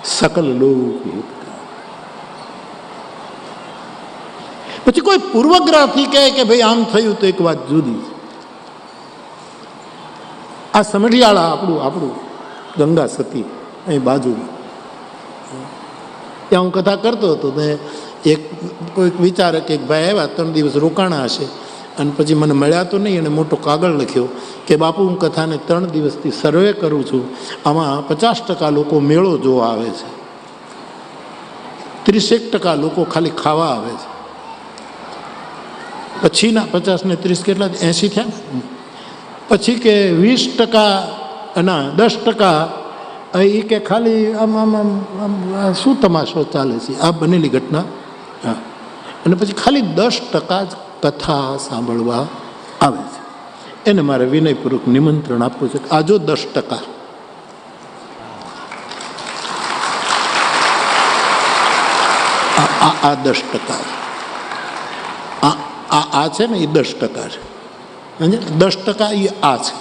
સકલ લોક હિતકાર. પછી કોઈ પૂર્વગ્રહથી કહે કે ભાઈ આમ થયું તો એક વાત જુદી છે. આ સમઢિયાળા આપણું ગંગા સતી અહીં બાજુમાં, ત્યાં હું કથા કરતો હતો ને એક કોઈક વિચારે કે ભાઈ આવ્યા 3 દિવસ રોકાણા હશે અને પછી મને મળ્યા તો નહીં, અને મોટો કાગળ લખ્યો કે બાપુ હું કથાને 3 દિવસથી સર્વે કરું છું, આમાં 50% લોકો મેળો જોવા આવે છે, 30% લોકો ખાલી ખાવા આવે છે, પછીના 50 ને 30 કેટલા 80 થયા ને, પછી કે 20% ના 10% એ કે ખાલી આમ આમ આમ શું તમાશો ચાલે છે, આ બનેલી ઘટના. હા, અને પછી ખાલી 10% જ કથા સાંભળવા આવે છે. એને મારે વિનયપૂર્વક નિમંત્રણ આપવું છે કે આ જો 10%, આ 10%, આ છે ને એ 10% છે. 10% એ આ છે,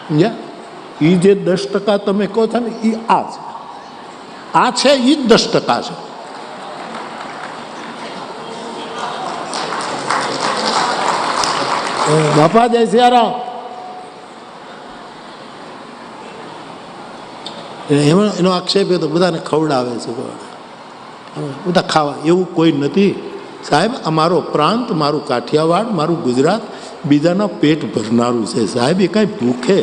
સમજ્યા? એ જે 10% તમે કહો છો ને એ આ છે, આ છે એ જ 10% છે. બાપા જય સિયારામ. એનો આક્ષેપ એ તો બધાને ખવડાવે છે, બધા ખાવા, એવું કોઈ નથી સાહેબ. અમારો પ્રાંત, મારું કાઠિયાવાડ, મારું ગુજરાત બીજાના પેટ ભરનારું છે સાહેબ. એ કાંઈ ભૂખે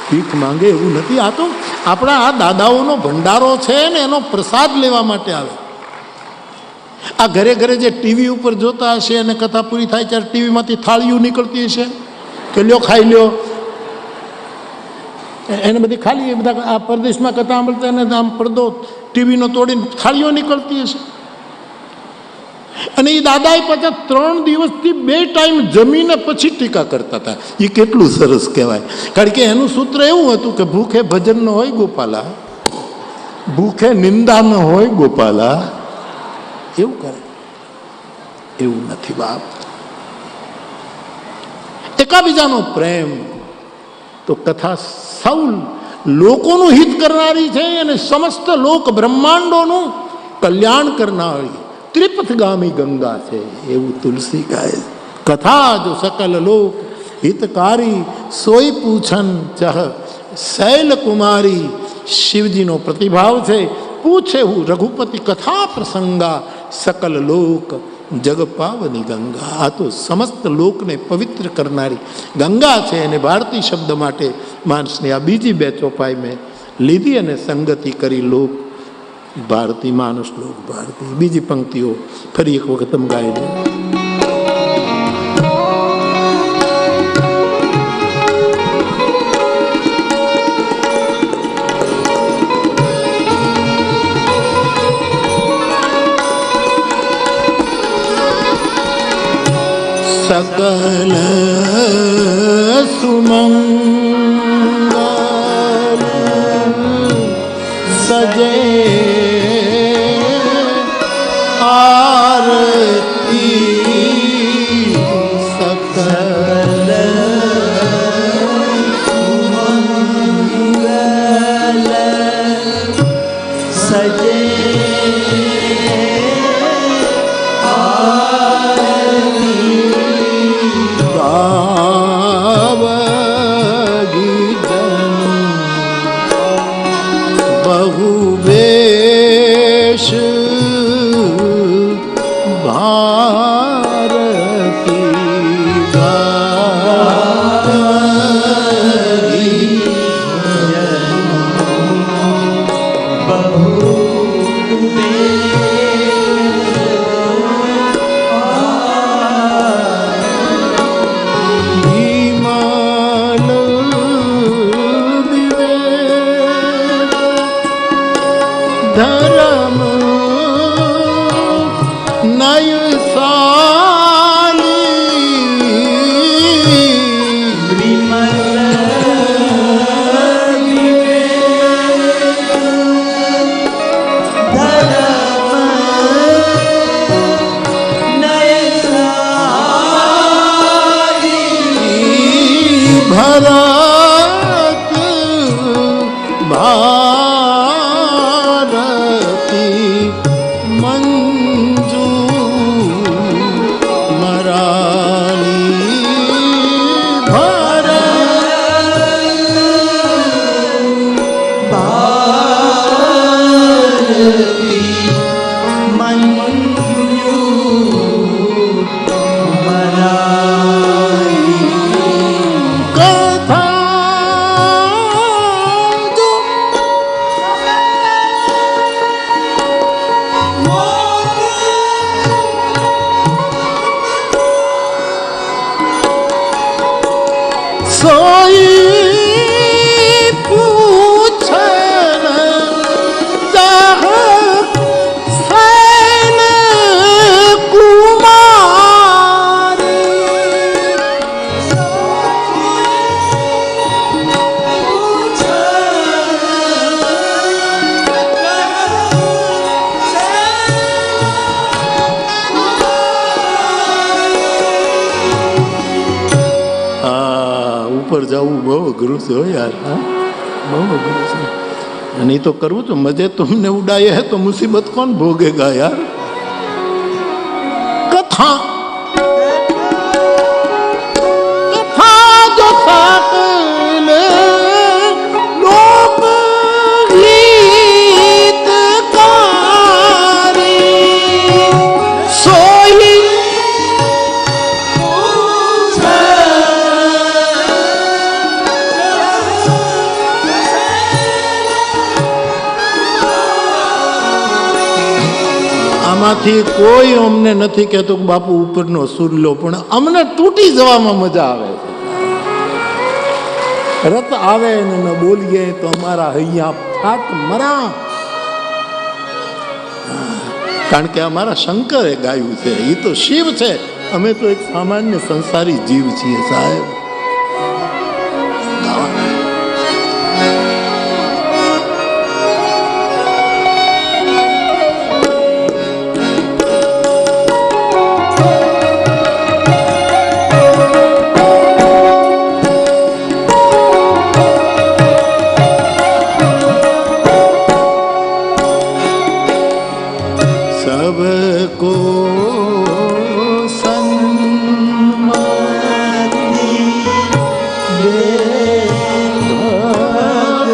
ભીખ માંગે એવું નથી. આ તો આપણા આ દાદાઓનો ભંડારો છે ને, એનો પ્રસાદ લેવા માટે આવે. આ ઘરે ઘરે જે ટીવી ઉપર જોતા હશે અને કથા પૂરી થાય ત્યારે ટીવીમાંથી થાળીઓ નીકળતી હશે કે લ્યો ખાઈ લ્યો, એને બધી ખાલી બધા આ પરદેશમાં કથા સાંભળતા એને આમ પડદો ટીવીનો તોડીને થાળીઓ નીકળતી હશે. અને એ દાદાએ પાછા 3 દિવસથી 2 ટાઈમ જમીને પછી ટીકા કરતા હતા. એ કેટલું સરસ કહેવાય. કારણ કે એનું સૂત્ર એવું હતું કે ભૂખે ભજન ન હોય ગોપાલા, ભૂખે નિંદા ન હોય ગોપાલા. એવું કરે, એવું નથી બાપ. એકાબીજાનો પ્રેમ તો કથા સૌ લોકોનું હિત કરનારી છે અને સમસ્ત લોક બ્રહ્માંડોનું કલ્યાણ કરનારી ત્રિપથગામી ગંગા છે, એવું તુલસી કહે. કથા જો સકલ લોક હિતકારી સોઈ પૂછન ચહ શૈલ કુમારી. શિવજીનો પ્રતિભાવ છે. પૂછે હું રઘુપતિ કથા પ્રસંગા સકલ લોક જગ પાવની ગંગા. આ તો સમસ્ત લોકને પવિત્ર કરનારી ગંગા છે. અને ભારતી શબ્દ માટે માણસની આ બીજી 2 ચોપાઈ મેં લીધી અને સંગતિ કરી. લોક ભારતી, માનસ લોક ભારતી. બીજી પંક્તિઓ ફરી એક વખત તમે ગાઈ દો. सकल सुमंगल सजे आरती सकल सुमंगल सजे धर्म नय साली विमल धर्म नय साली भरत भारत ઉપર જવું બહુ અઘરું છે હો યાર, હા બહુ અઘરું છે. અને એ તો કરવું તો મજે तुमने उड़ाए है तो मुसीबत कौन भोगेगा यार. कथा कथा जो साकले लोक हितकारी सोई આમાંથી કોઈ અમને નથી કહેતો કે બાપુ ઉપરનો સુર લો, પણ અમને તૂટી જવામાં મજા આવે છે. રત આવે ને ન બોલીએ તો અમારા હૈયા ફાટ મરા, કારણ કે અમારા શંકરે ગાયું છે, એ તો શિવ છે, અમે તો એક સામાન્ય સંસારી જીવ છીએ સાહેબ. सबको सन्मति दे भगवान,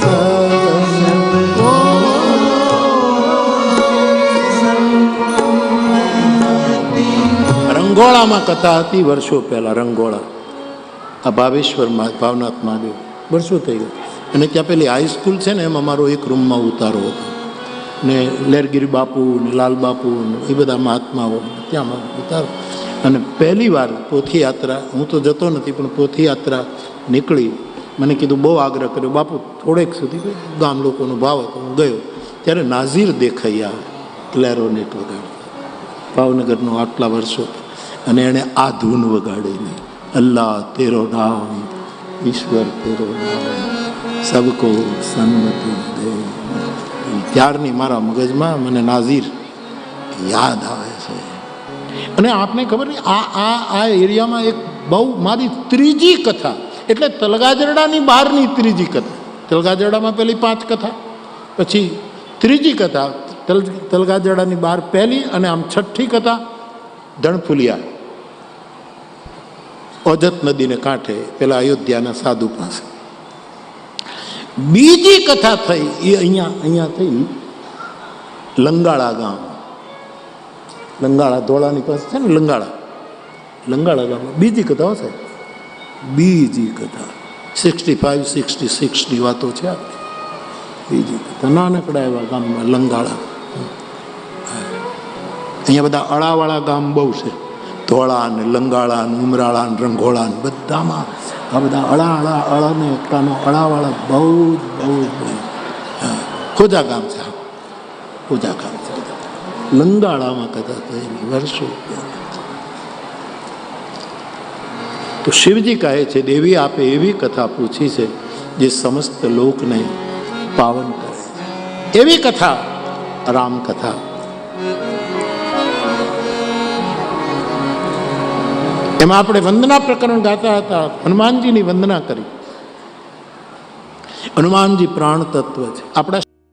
सबको सन्मति. રંગોળામાં કથા હતી વર્ષો પહેલા. રંગોળા આ ભાવેશ્વરમાં ભાવનાથ મહાદેવ વર્ષો થઈ ગયું. અને ત્યાં પેલી હાઈસ્કૂલ છે ને, એમાં મારો એક રૂમમાં ઉતારો હતો ને લેરગીરી બાપુ ને લાલ બાપુ ને એ બધા મહાત્માઓ ત્યાં મારો ઉતારો. અને પહેલી વાર પોથીયાત્રા, હું તો જતો નથી પણ પોથીયાત્રા નીકળી, મને કીધું, બહુ આગ્રહ કર્યો બાપુ થોડેક સુધી, ગામ લોકોનો ભાવ હતો, હું ગયો ત્યારે નાઝીર દેખાઈ આવે ક્લેરોનેટ વગાડતા, ભાવનગરનો આટલા વર્ષો, અને એણે આ ધૂન વગાડેલી, અલ્લાહ તેરો નામ ઈશ્વર તેરો નામ સબકો સન્મતિ દે. ત્યારની મારા મગજમાં મને નાઝીર યાદ આવે છે. અને આપને ખબર નહીં, આ એરિયામાં એક બહુ મારી ત્રીજી કથા, એટલે તલગાજરડાની બહારની ત્રીજી કથા. તલગાજરડામાં પેલી 5 કથા, પછી ત્રીજી કથા તલગાજરડાની બહાર પહેલી, અને આમ છઠ્ઠી કથા ધણફુલિયા ઓજત નદીને કાંઠે પેલા અયોધ્યાના સાધુ પાસે. બીજી કથા થઈ એ અહીંયા થઈ લંગાળા ગામ. લંગાળા ધોળાની પાસે છે ને, લંગાળા ગામમાં બીજી કથા હશે. બીજી કથા 65-66ની વાતો છે. બીજી કથા નાનકડા એવા ગામમાં લંગાળા. અહીંયા બધા અળાવાળા ગામ બહુ છે, ધોળા ને લંગાળા ને ઉમરાળા ને રંઘોળા ને બધામાં આ બધા અળા ને એકટાનો અળાવાળા બહુ ખોજા ગામ છે. ખોજા ગામ છે. લંગાળામાં કથા થયેલી વર્ષો. તો શિવજી કહે છે, દેવી આપે એવી કથા પૂછી છે જે સમસ્ત લોકને પાવન કરે છે. એવી કથા રામકથા. એમાં આપણે વંદના પ્રકરણ ગાતા હતા, હનુમાનજીની વંદના કરી. હનુમાનજી પ્રાણ તત્વ છે. આપણા